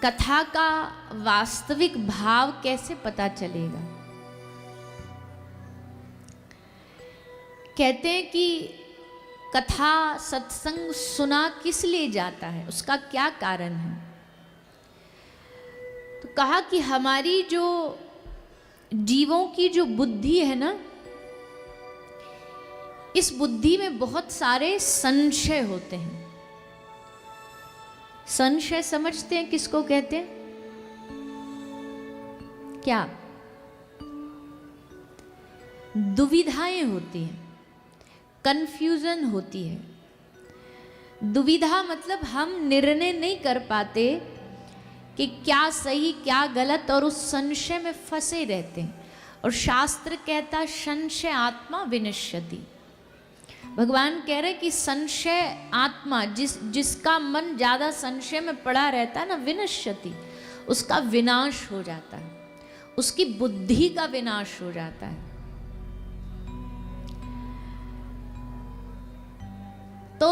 कथा का वास्तविक भाव कैसे पता चलेगा? कहते हैं कि कथा सत्संग सुना किस लिए जाता है, उसका क्या कारण है? तो कहा कि हमारी जो जीवों की जो बुद्धि है ना, इस बुद्धि में बहुत सारे संशय होते हैं। संशय समझते हैं किसको कहते हैं? क्या? दुविधाएं होती हैं, कंफ्यूजन होती है। दुविधा मतलब हम निर्णय नहीं कर पाते कि क्या सही क्या गलत, और उस संशय में फंसे रहते हैं। और शास्त्र कहता संशय आत्मा विनश्यति। भगवान कह रहे कि संशय आत्मा, जिसका मन ज्यादा संशय में पड़ा रहता है ना, विनश्यति, उसका विनाश हो जाता है, उसकी बुद्धि का विनाश हो जाता है। तो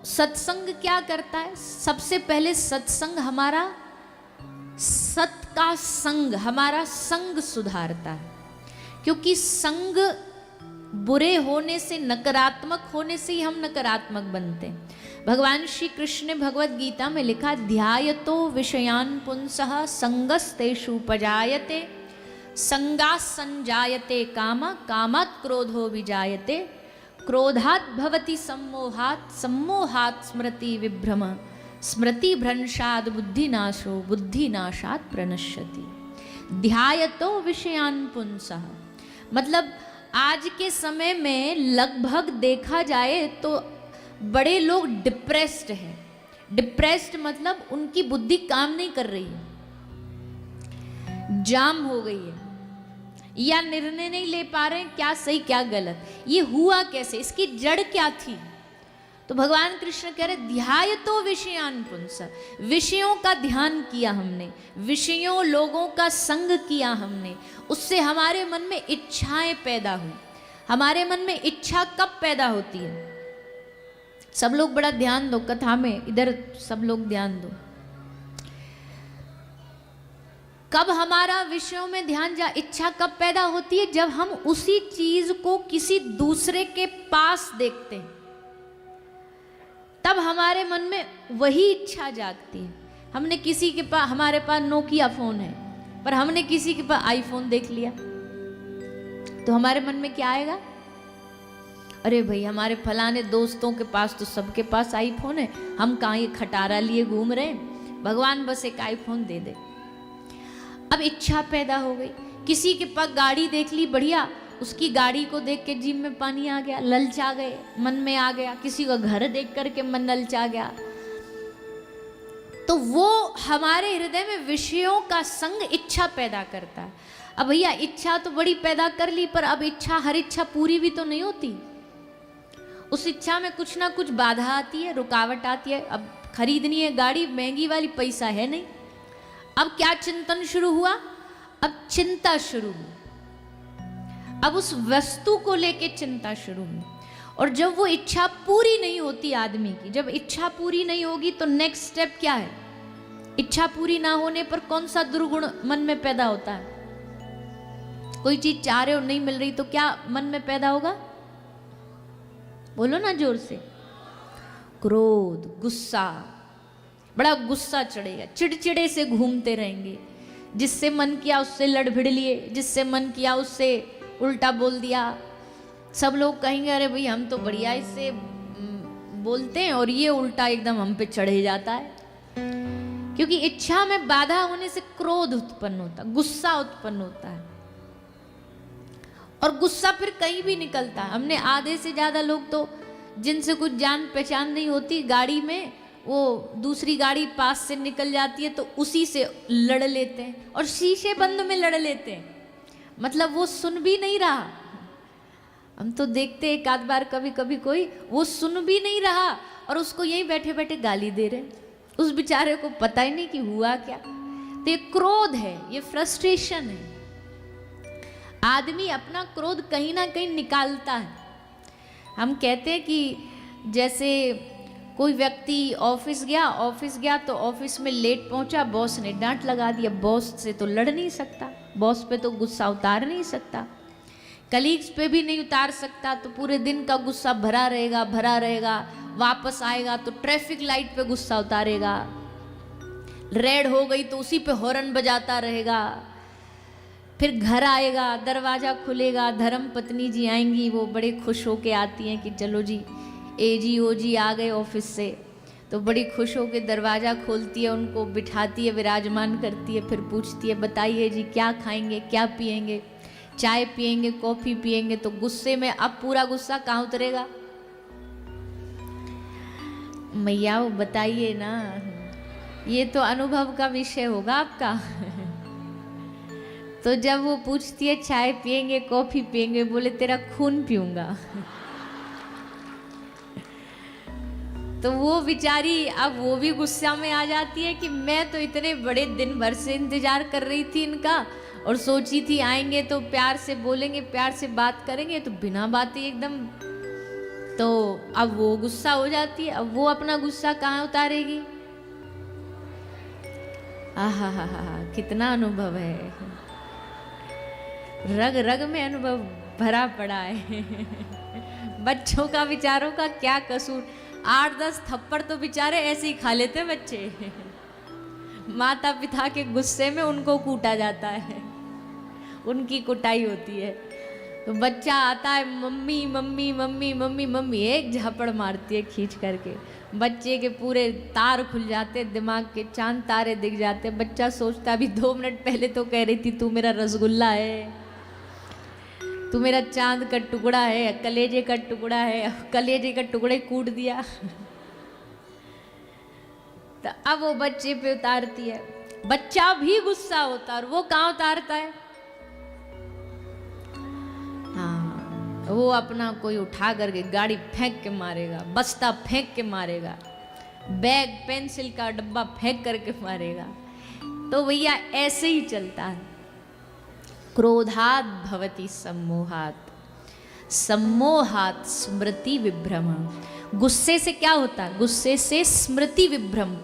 सत्संग क्या करता है? सबसे पहले सत्संग हमारा सत का संग, हमारा संग सुधारता है। क्योंकि संग बुरे होने से, नकारात्मक होने से ही हम नकारात्मक बनते हैं। भगवान श्री कृष्ण ने भगवत गीता में लिखा, ध्यायतो विषयान पुंसः संगस्तेषु उपजायते, संगात् संजायते कामा, कामात् क्रोधो विजायते, क्रोधात् भवति सम्मोहात्, सम्मोहात् स्मृति विभ्रम, स्मृति भ्रंशात् बुद्धिनाशो, बुद्धिनाशात् प्रणश्यति। ध्यायतो विषयान पुंसः मतलब आज के समय में लगभग देखा जाए तो बड़े लोग डिप्रेस्ड हैं। डिप्रेस्ड मतलब उनकी बुद्धि काम नहीं कर रही है, जाम हो गई है, या निर्णय नहीं ले पा रहे हैं क्या सही क्या गलत। ये हुआ कैसे, इसकी जड़ क्या थी? तो भगवान कृष्ण कह रहे ध्यायतो विषयान पुंसः, विषयों का ध्यान किया हमने, विषयों लोगों का संग किया हमने, उससे हमारे मन में इच्छाएं पैदा हुई। हमारे मन में इच्छा कब पैदा होती है? सब लोग बड़ा ध्यान दो कथा में, इधर सब लोग ध्यान दो। कब हमारा विषयों में ध्यान जा, इच्छा कब पैदा होती है? जब हम उसी चीज को किसी दूसरे के पास देखते हैं, तब हमारे मन में वही इच्छा जागती है। हमने किसी के पास, हमारे पास नोकिया फोन है, पर हमने किसी के पास आईफोन देख लिया, तो हमारे मन में क्या आएगा? अरे भाई, हमारे फलाने दोस्तों के पास तो सबके पास आईफोन है, हम कहाँ ये खटारा लिए घूम रहे हैं, भगवान बस एक आईफोन दे दे। अब इच्छा पैदा हो गई। किसी के पास गाड़ी देख ली बढ़िया, उसकी गाड़ी को देख के जीभ में पानी आ गया, ललचा गए, मन में आ गया। किसी का घर देख करके मन ललचा गया। तो वो हमारे हृदय में विषयों का संग इच्छा पैदा करता है। अब भैया इच्छा तो बड़ी पैदा कर ली, पर अब इच्छा, हर इच्छा पूरी भी तो नहीं होती। उस इच्छा में कुछ ना कुछ बाधा आती है, रुकावट आती है। अब खरीदनी है गाड़ी महंगी वाली, पैसा है नहीं। अब क्या चिंतन शुरू हुआ? अब चिंता शुरू हुई। अब उस वस्तु को लेके चिंता शुरू हुई। और जब वो इच्छा पूरी नहीं होती आदमी की, जब इच्छा पूरी नहीं होगी तो नेक्स्ट स्टेप क्या है? इच्छा पूरी ना होने पर कौन सा दुर्गुण मन में पैदा होता है? कोई चीज चाह रहे हो नहीं मिल रही तो क्या मन में पैदा होगा? बोलो ना जोर से। क्रोध, गुस्सा, बड़ा गुस्सा चढ़ेगा, चिड़चिड़े से घूमते रहेंगे। जिससे मन किया उससे लड़ भिड़ लिए, जिससे मन किया उससे उल्टा बोल दिया। सब लोग कहेंगे अरे भाई हम तो बढ़िया इससे बोलते हैं और ये उल्टा एकदम हम पे चढ़े जाता है। क्योंकि इच्छा में बाधा होने से क्रोध उत्पन्न होता, गुस्सा उत्पन्न होता है। और गुस्सा फिर कहीं भी निकलता है। हमने आधे से ज्यादा लोग तो जिनसे कुछ जान पहचान नहीं होती, गाड़ी में वो दूसरी गाड़ी पास से निकल जाती है तो उसी से लड़ लेते हैं, और शीशे बंद में लड़ लेते हैं। मतलब वो सुन भी नहीं रहा। हम तो देखते एक आध बार कभी कभी कोई वो सुन भी नहीं रहा और उसको यहीं बैठे बैठे गाली दे रहे, उस बेचारे को पता ही नहीं कि हुआ क्या। तो ये क्रोध है, ये फ्रस्ट्रेशन है। आदमी अपना क्रोध कहीं ना कहीं निकालता है। हम कहते हैं कि जैसे कोई व्यक्ति ऑफिस गया तो ऑफिस में लेट पहुंचा, बॉस ने डांट लगा दिया। बॉस से तो लड़ नहीं सकता, बॉस पे तो गुस्सा उतार नहीं सकता, कलीग्स पे भी नहीं उतार सकता, तो पूरे दिन का गुस्सा भरा रहेगा। वापस आएगा तो ट्रैफिक लाइट पे गुस्सा उतारेगा, रेड हो गई तो उसी पे हॉर्न बजाता रहेगा। फिर घर आएगा, दरवाज़ा खुलेगा, धर्म पत्नी जी आएंगी, वो बड़े खुश होके आती हैं कि चलो जी एजी ओजी आ गए ऑफिस से, तो बड़ी खुश होके दरवाज़ा खोलती है, उनको बिठाती है, विराजमान करती है, फिर पूछती है बताइए जी क्या खाएंगे, क्या पिएंगे, चाय पिएंगे, कॉफ़ी पिएंगे। तो गुस्से में अब पूरा गुस्सा कहाँ उतरेगा? मैया वो बताइए ना, ये तो अनुभव का विषय होगा आपका। तो जब वो पूछती है चाय पिएंगे, कॉफ़ी पिएंगे, बोले तेरा खून पीऊंगा। तो वो बेचारी अब वो भी गुस्सा में आ जाती है कि मैं तो इतने बड़े दिन भर से इंतजार कर रही थी इनका, और सोची थी आएंगे तो प्यार से बोलेंगे, प्यार से बात करेंगे, तो बिना बातें एकदम। तो अब वो गुस्सा हो जाती है, अब वो अपना गुस्सा कहाँ उतारेगी? आहा हा हा, कितना अनुभव है, रग रग में अनुभव भरा पड़ा है। बच्चों का विचारों का क्या कसूर, 8-10 थप्पड़ तो बेचारे ऐसे ही खा लेते बच्चे। माता पिता के गुस्से में उनको कूटा जाता है, उनकी कुटाई होती है। तो बच्चा आता है mummy mummy mummy mummy mummy, एक झापड़ मारती है खींच करके, बच्चे के पूरे तार खुल जाते, दिमाग के चांद तारे दिख जाते। बच्चा सोचता अभी 2 मिनट पहले तो कह रही थी तू मेरा रसगुल्ला है, तू मेरा चांद का टुकड़ा है, कलेजे का टुकड़ा है, कलेजे का टुकड़े कूट दिया। तो अब वो बच्चे पे उतारती है, बच्चा भी गुस्सा होता है, और वो कहाँ उतारता है? हाँ, वो अपना कोई उठा करके गाड़ी फेंक के मारेगा, बस्ता फेंक के मारेगा, बैग पेंसिल का डब्बा फेंक करके मारेगा। तो भैया ऐसे ही चलता है। क्रोधात् भवति सम्मोहात्, सम्मोहात् स्मृति विभ्रम। गुस्से से क्या होता है? गुस्से से स्मृति विभ्रम,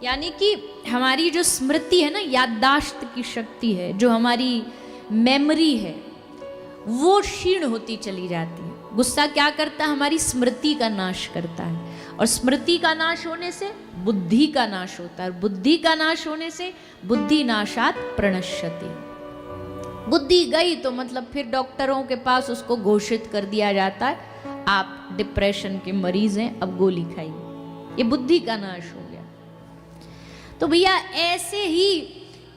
यानी कि हमारी जो स्मृति है ना, याददाश्त की शक्ति है, जो हमारी मेमोरी है, वो क्षीण होती चली जाती है। गुस्सा क्या करता है? हमारी स्मृति का नाश करता है, और स्मृति का नाश होने से बुद्धि का नाश होता है, और बुद्धि का नाश होने से बुद्धि नाशात् प्रणश्यति। बुद्धि गई तो मतलब फिर डॉक्टरों के पास उसको घोषित कर दिया जाता है आप डिप्रेशन के मरीज हैं, अब गोली खाइए। ये बुद्धि का नाश हो गया। तो भैया ऐसे ही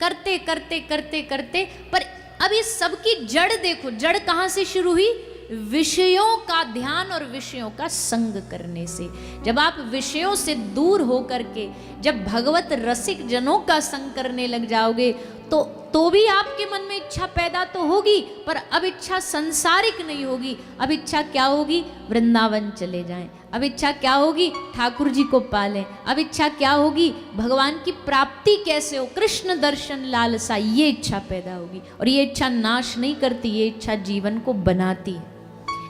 करते करते करते करते, पर अब ये सबकी जड़ देखो, जड़ कहाँ से शुरू हुई? विषयों का ध्यान और विषयों का संग करने से। जब आप विषयों से दूर हो करके जब भगवत रसिक जनों का संग करने लग जाओगे तो भी आपके मन में इच्छा पैदा तो होगी, पर अब इच्छा संसारिक नहीं होगी। अब इच्छा क्या होगी? वृंदावन चले जाएं। अब इच्छा क्या होगी? ठाकुर जी को पालें। अब इच्छा क्या होगी? भगवान की प्राप्ति कैसे हो, कृष्ण दर्शन लालसा, ये इच्छा पैदा होगी। और ये इच्छा नाश नहीं करती, ये इच्छा जीवन को बनाती है।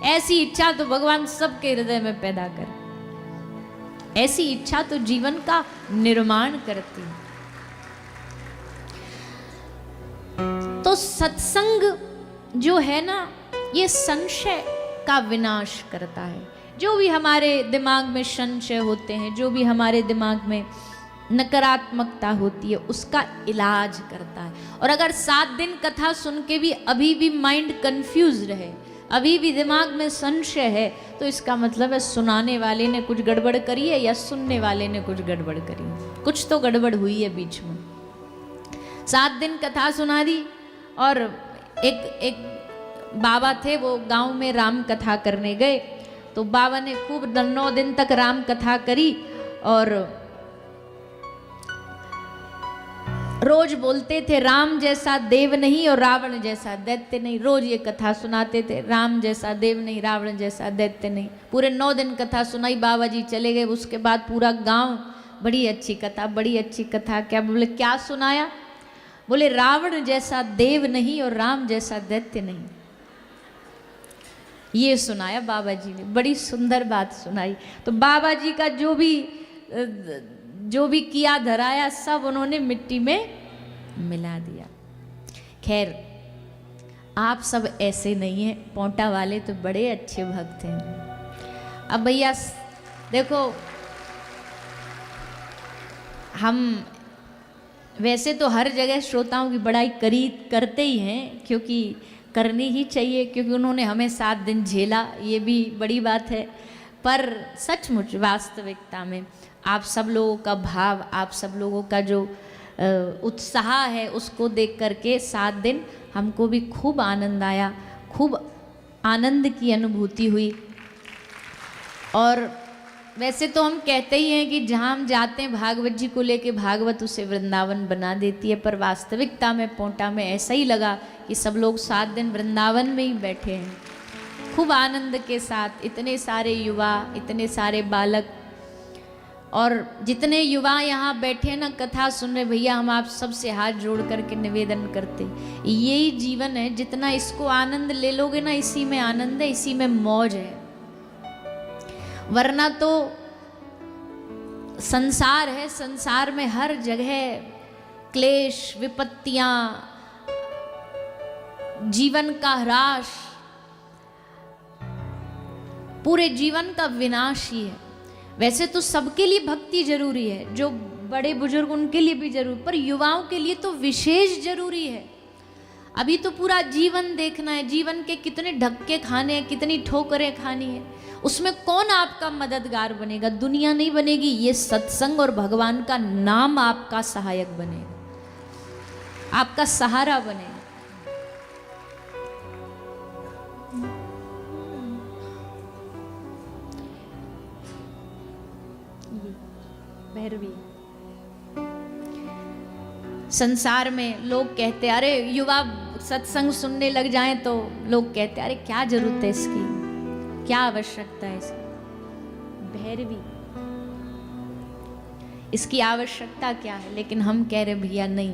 ऐसी इच्छा तो भगवान सबके हृदय में पैदा करे, ऐसी इच्छा तो जीवन का निर्माण करती है। तो सत्संग जो है ना, ये संशय का विनाश करता है। जो भी हमारे दिमाग में संशय होते हैं, जो भी हमारे दिमाग में नकारात्मकता होती है, उसका इलाज करता है। और अगर 7 दिन कथा सुन के भी अभी भी माइंड कंफ्यूज रहे, अभी भी दिमाग में संशय है, तो इसका मतलब है सुनाने वाले ने कुछ गड़बड़ करी है, या सुनने वाले ने कुछ गड़बड़ करी है। कुछ तो गड़बड़ हुई है बीच में। 7 दिन कथा सुना दी, और एक बाबा थे, वो गांव में राम कथा करने गए। तो बाबा ने खूब 9 दिन तक राम कथा करी, और रोज बोलते थे राम जैसा देव नहीं और रावण जैसा दैत्य नहीं। रोज ये कथा सुनाते थे, राम जैसा देव नहीं, रावण जैसा दैत्य नहीं। पूरे 9 दिन कथा सुनाई, बाबा जी चले गए। उसके बाद पूरा गांव बड़ी अच्छी कथा, बड़ी अच्छी कथा। क्या बोले? क्या सुनाया? बोले रावण जैसा देव नहीं और राम जैसा दैत्य नहीं। ये सुनाया बाबा जी ने, बड़ी सुंदर बात सुनाई। तो बाबा जी का जो भी किया धराया सब उन्होंने मिट्टी में मिला दिया। खैर आप सब ऐसे नहीं हैं, पोंटा वाले तो बड़े अच्छे भक्त हैं। अब भैया देखो, हम वैसे तो हर जगह श्रोताओं की बड़ाई करते ही हैं, क्योंकि करनी ही चाहिए, क्योंकि उन्होंने हमें 7 दिन झेला, ये भी बड़ी बात है। पर सचमुच वास्तविकता में आप सब लोगों का भाव, आप सब लोगों का जो उत्साह है, उसको देख करके 7 दिन हमको भी खूब आनंद आया, खूब आनंद की अनुभूति हुई। और वैसे तो हम कहते ही हैं कि जहाँ हम जाते हैं भागवत जी को लेके, भागवत उसे वृंदावन बना देती है, पर वास्तविकता में पोंटा में ऐसा ही लगा कि सब लोग 7 दिन वृंदावन में ही बैठे हैं, खूब आनंद के साथ। इतने सारे युवा, इतने सारे बालक, और जितने युवा यहाँ बैठे हैं ना कथा सुन रहे, भैया हम आप सबसे हाथ जोड़ करके निवेदन करते, यही जीवन है, जितना इसको आनंद ले लोगे ना, इसी में आनंद है, इसी में मौज है। वरना तो संसार है, संसार में हर जगह क्लेश, विपत्तियां, जीवन का ह्रास, पूरे जीवन का विनाश ही है। वैसे तो सबके लिए भक्ति जरूरी है, जो बड़े बुजुर्ग उनके लिए भी जरूरी, पर युवाओं के लिए तो विशेष जरूरी है। अभी तो पूरा जीवन देखना है, जीवन के कितने धक्के खाने हैं, कितनी ठोकरें खानी है, उसमें कौन आपका मददगार बनेगा? दुनिया नहीं बनेगी, ये सत्संग और भगवान का नाम आपका सहायक बनेगा, आपका सहारा बनेगा। भैरवी संसार में लोग कहते, अरे युवा सत्संग सुनने लग जाएं तो लोग कहते, अरे क्या जरूरत है इसकी, क्या आवश्यकता है इसकी। भैरवी, इसकी आवश्यकता क्या है? लेकिन हम कह रहे भैया नहीं,